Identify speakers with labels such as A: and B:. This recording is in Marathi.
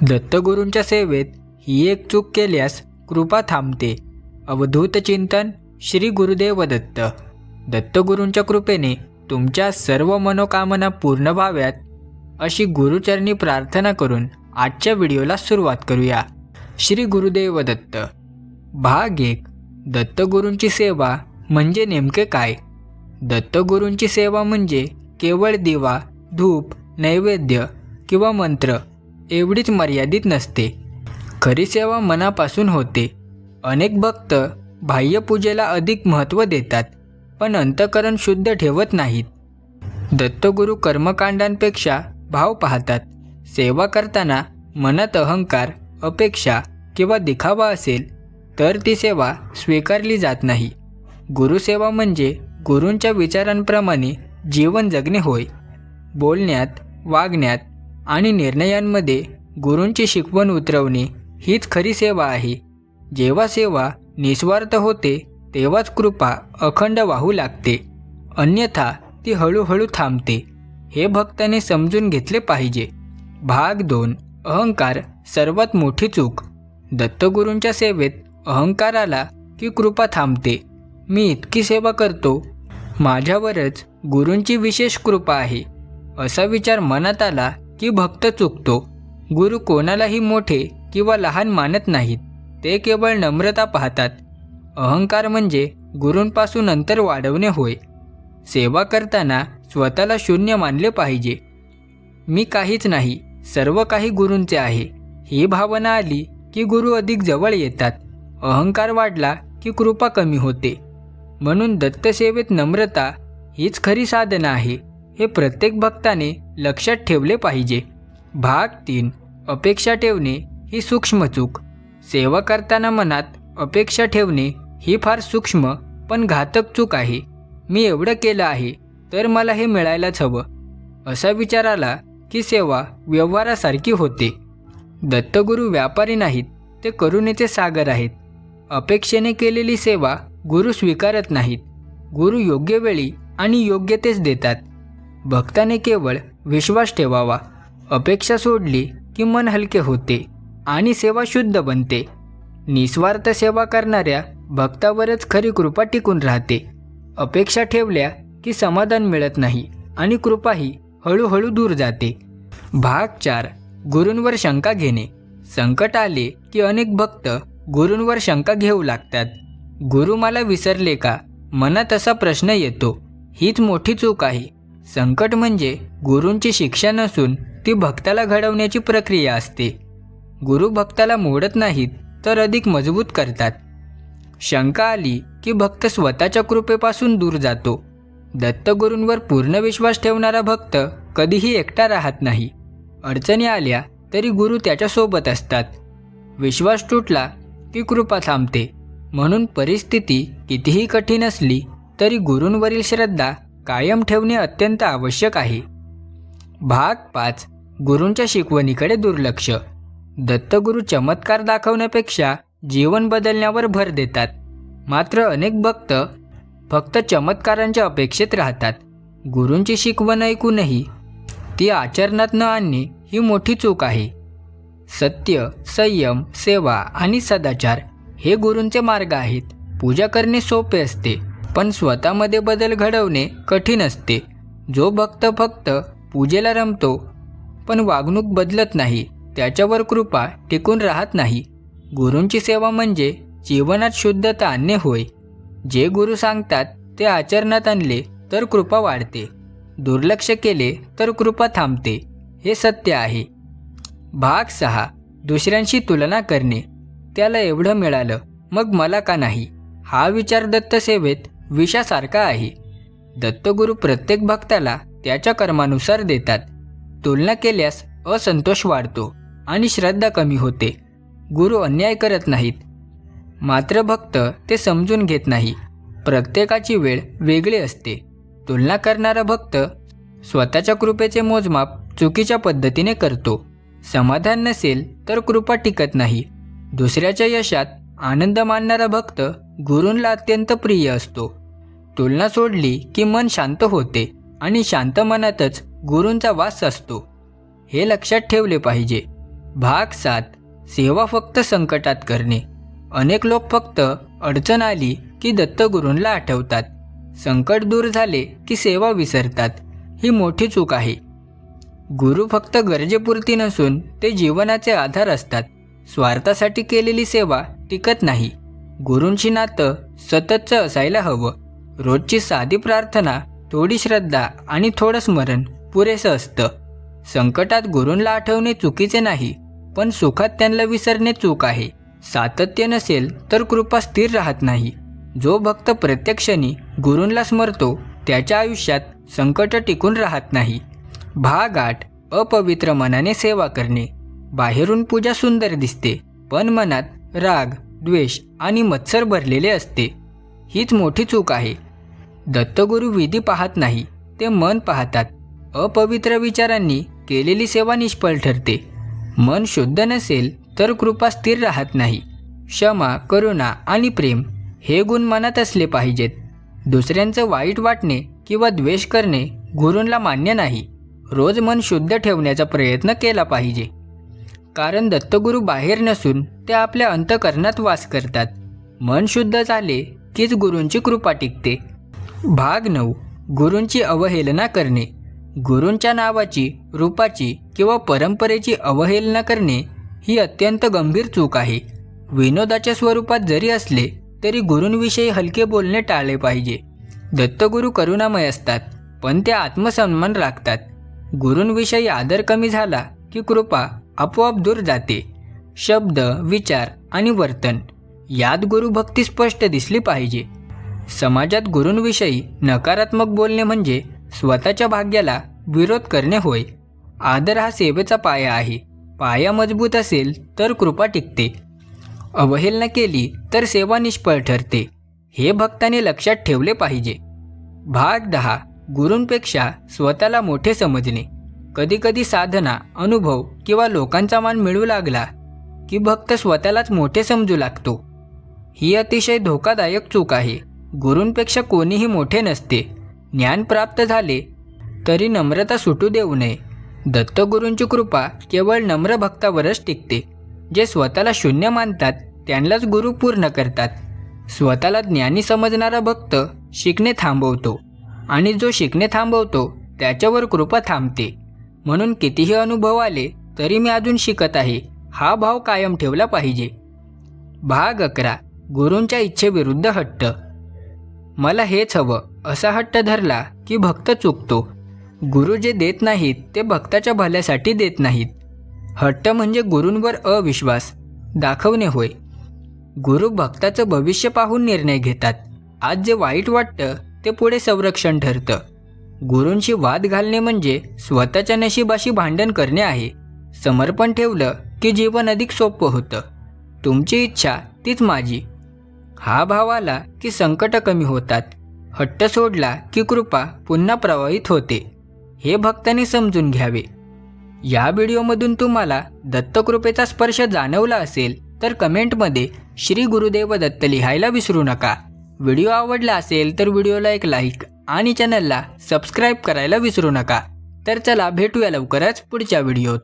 A: दत्तगुरूंच्या सेवेत ही एक चूक केल्यास कृपा थांबते. अवधूत चिंतन श्री गुरुदेव दत्त. दत्तगुरूंच्या कृपेने तुमच्या सर्व मनोकामना पूर्ण व्हाव्यात अशी गुरुचरणी प्रार्थना करून आजच्या व्हिडिओला सुरुवात करूया. श्री गुरुदेव दत्त. भाग 1. दत्तगुरूंची सेवा म्हणजे नेमके काय? दत्तगुरूंची सेवा म्हणजे केवळ दिवा, धूप, नैवेद्य किंवा मंत्र एवढीच मर्यादित नसते. खरी सेवा मनापासून होते. अनेक भक्त बाह्यपूजेला अधिक महत्त्व देतात, पण अंतःकरण शुद्ध ठेवत नाहीत. दत्तगुरू कर्मकांडांपेक्षा भाव पाहतात. सेवा करताना मनात अहंकार, अपेक्षा किंवा दिखावा असेल तर ती सेवा स्वीकारली जात नाही. गुरुसेवा म्हणजे गुरूंच्या विचारांप्रमाणे जीवन जगणे होय. बोलण्यात, वागण्यात आणि निर्णयांमध्ये गुरूंची शिकवण उतरवणे हीच खरी सेवा आहे. जेव्हा सेवा निस्वार्थ होते तेव्हाच कृपा अखंड वाहू लागते, अन्यथा ती हळूहळू थांबते. हे भक्ताने समजून घेतले पाहिजे. भाग 2. अहंकार सर्वात मोठी चूक. दत्तगुरूंच्या सेवेत अहंकार आला की कृपा थांबते. मी इतकी सेवा करतो, माझ्यावरच गुरूंची विशेष कृपा आहे, असा विचार मनात आला की भक्त चुकतो. गुरु कोणालाही मोठे किंवा लहान मानत नाहीत, ते केवळ नम्रता पाहतात. अहंकार म्हणजे गुरूंपासून अंतर वाढवणे होय. सेवा करताना स्वतःला शून्य मानले पाहिजे. मी काहीच नाही, सर्व काही गुरूंचे आहे, ही भावना आली की गुरु अधिक जवळ येतात. अहंकार वाढला की कृपा कमी होते. म्हणून दत्तसेवेत नम्रता हीच खरी साधना आहे, हे प्रत्येक भक्ताने लक्षात ठेवले पाहिजे. भाग 3. अपेक्षा ठेवणे ही सूक्ष्म चूक. सेवा करताना मनात अपेक्षा ठेवणे ही फार सूक्ष्म पण घातक चूक आहे. मी एवढं केलं आहे तर मला हे मिळायलाच हवं, असा विचार आला की सेवा व्यवहारासारखी होते. दत्तगुरू व्यापारी नाहीत, ते करुणेचे सागर आहेत. अपेक्षेने केलेली सेवा गुरु स्वीकारत नाहीत. गुरु योग्य वेळी आणि योग्य तेच देतात. भक्ताने केवळ विश्वास ठेवावा. अपेक्षा सोडली की मन हलके होते आणि सेवा शुद्ध बनते. निस्वार्थ सेवा करणाऱ्या भक्तावरच खरी कृपा टिकून राहते. अपेक्षा ठेवल्या की समाधान मिळत नाही आणि कृपाही हळूहळू दूर जाते. भाग 4. गुरूंवर शंका घेणे. संकट आले की अनेक भक्त गुरूंवर शंका घेऊ लागतात. गुरु मला विसरले का, मनात असा प्रश्न येतो. हीच मोठी चूक आहे. संकट म्हणजे गुरूंची शिक्षा नसून ती भक्ताला घडवण्याची प्रक्रिया असते. गुरु भक्ताला मोडत नाहीत तर अधिक मजबूत करतात. शंका आली की भक्त स्वतःच्या कृपेपासून दूर जातो. दत्तगुरूंवर पूर्ण विश्वास ठेवणारा भक्त कधीही एकटा राहत नाही. अडचणी आल्या तरी गुरु त्याच्यासोबत असतात. विश्वास तुटला की कृपा थांबते. म्हणून परिस्थिती कितीही कठीण असली तरी गुरूंवरील श्रद्धा कायम ठेवणे अत्यंत आवश्यक आहे. भाग 5. गुरूंच्या शिकवणीकडे दुर्लक्ष. दत्तगुरू चमत्कार दाखवण्यापेक्षा जीवन बदलण्यावर भर देतात. मात्र अनेक भक्त फक्त चमत्कारांच्या अपेक्षेत राहतात. गुरूंची शिकवण ऐकूनही ती आचरणात न आणणे ही मोठी चूक आहे. सत्य, संयम, सेवा आणि सदाचार हे गुरूंचे मार्ग आहेत. पूजा करणे सोपे असते, पण स्वतःमध्ये बदल घडवणे कठीण असते. जो भक्त फक्त पूजेला रमतो पण वागणूक बदलत नाही, त्याच्यावर कृपा टिकून राहत नाही. गुरूंची सेवा म्हणजे जीवनात शुद्धता आणणे होय. जे गुरु सांगतात ते आचरणात आणले तर कृपा वाढते. दुर्लक्ष केले तर कृपा थांबते, हे सत्य आहे. भाग 6. दुसऱ्यांशी तुलना करणे. त्याला एवढं मिळालं, मग मला का नाही, हा विचार दत्तसेवेत विषासारखा आहे. दत्तगुरू प्रत्येक भक्ताला त्याच्या कर्मानुसार देतात. तुलना केल्यास असंतोष वाढतो आणि श्रद्धा कमी होते. गुरु अन्याय करत नाहीत, मात्र भक्त ते समजून घेत नाही. प्रत्येकाची वेळ वेगळी असते. तुलना करणारा भक्त स्वतःच्या कृपेचे मोजमाप चुकीच्या पद्धतीने करतो. समाधान नसेल तर कृपा टिकत नाही. दुसऱ्याच्या यशात आनंद मानणारा भक्त गुरूंना अत्यंत प्रिय असतो. तुलना सोडली की मन शांत होते आणि शांत मनातच गुरूंचा वास असतो. हे लक्षात ठेवले पाहिजे. भाग 7. सेवा फक्त संकटात करणे. अनेक लोक फक्त अडचण आली की दत्तगुरूंना आठवतात. संकट दूर झाले की सेवा विसरतात. ही मोठी चूक आहे. गुरु फक्त गरजेपुरती नसून ते जीवनाचे आधार असतात. स्वार्थासाठी केलेली सेवा टिकत नाही. गुरूंची नातं सततचं असायला हवं. रोजची साधी प्रार्थना, थोडी श्रद्धा आणि थोडं स्मरण पुरेसं असतं. संकटात गुरूंना आठवणे चुकीचे नाही, पण सुखात त्यांना विसरणे चूक आहे. सातत्य नसेल तर कृपा स्थिर राहत नाही. जो भक्त प्रत्येक क्षणी गुरूंना स्मरतो त्याच्या आयुष्यात संकट टिकून राहत नाही. भाग 8. अपवित्र मनाने सेवा करणे. बाहेरून पूजा सुंदर दिसते, पण मनात राग, द्वेष आणि मत्सर भरलेले असते. हीच मोठी चूक आहे. दत्तगुरू विधी पाहत नाही, ते मन पाहतात. अपवित्र विचारांनी केलेली सेवा निष्फळ ठरते. मन शुद्ध नसेल तर कृपा स्थिर राहत नाही. क्षमा, करुणा आणि प्रेम हे गुण मनात असले पाहिजेत. दुसऱ्यांचं वाईट वाटणे किंवा द्वेष करणे गुरूंना मान्य नाही. रोज मन शुद्ध ठेवण्याचा प्रयत्न केला पाहिजे, कारण दत्तगुरू बाहेर नसून ते आपल्या अंतःकरणात वास करतात. मन शुद्ध झाले कीच गुरूंची कृपा टिकते. भाग 9. गुरूंची अवहेलना करणे. गुरूंच्या नावाची, रूपाची किंवा परंपरेची अवहेलना करणे ही अत्यंत गंभीर चूक आहे. विनोदाच्या स्वरूपात जरी असले तरी गुरूंविषयी हलके बोलणे टाळले पाहिजे. दत्तगुरू करुणामय असतात, पण ते आत्मसन्मान राखतात. गुरूंविषयी आदर कमी झाला की कृपा आपोआप दूर जाते. शब्द, विचार आणि वर्तन यात गुरुभक्ती स्पष्ट दिसली पाहिजे. समाजात गुरूंविषयी नकारात्मक बोलणे म्हणजे स्वतःच्या भाग्याला विरोध करणे होय. आदर हा सेवेचा पाया आहे. पाया मजबूत असेल तर कृपा टिकते. अवहेलना केली तर सेवा निष्फळ ठरते. हे भक्ताने लक्षात ठेवले पाहिजे. भाग 10. गुरूंपेक्षा स्वतःला मोठे समजणे. कधीकधी साधना, अनुभव किंवा लोकांचा मान मिळू लागला की भक्त स्वतःलाच मोठे समजू लागतो. ही अतिशय धोकादायक चूक आहे. गुरूंपेक्षा कोणीही मोठे नसते. ज्ञान प्राप्त झाले तरी नम्रता सुटू देऊ नये. दत्तगुरूंची कृपा केवळ नम्र भक्तावरच टिकते. जे स्वतःला शून्य मानतात त्यांनाच गुरु पूर्ण करतात. स्वतःला ज्ञानी समजणारा भक्त शिकणे थांबवतो, आणि जो शिकणे थांबवतो त्याच्यावर कृपा थांबते. म्हणून कितीही अनुभव आले तरी मी अजून शिकत आहे हा भाव कायम ठेवला पाहिजे. भाग 11. गुरूंच्या इच्छेविरुद्ध हट्ट. मला हेच हवं असा हट्ट धरला की भक्त चुकतो. गुरु जे देत नाहीत ते भक्ताच्या भल्यासाठी देत नाहीत. हट्ट म्हणजे गुरूंवर अविश्वास दाखवणे होय. गुरु भक्ताचं भविष्य पाहून निर्णय घेतात. आज जे वाईट वाटतं ते पुढे संरक्षण ठरतं. गुरूंशी वाद घालणे म्हणजे स्वतःच्या नशिबाशी भांडण करणे आहे. समर्पण ठेवलं की जीवन अधिक सोपं होतं. तुमची इच्छा तीच माझी हा भाव आला की संकट कमी होतात. हट्ट सोडला की कृपा पुन्हा प्रवाहित होते. हे भक्तांनी समजून घ्यावे. या व्हिडिओमधून तुम्हाला दत्तकृपेचा स्पर्श जाणवला असेल तर कमेंटमध्ये श्री गुरुदेव दत्त लिहायला विसरू नका. व्हिडिओ आवडला असेल तर व्हिडिओला एक लाईक आणि चॅनलला सबस्क्राईब करायला विसरू नका. तर चला भेटूया लवकरच पुढच्या व्हिडिओत.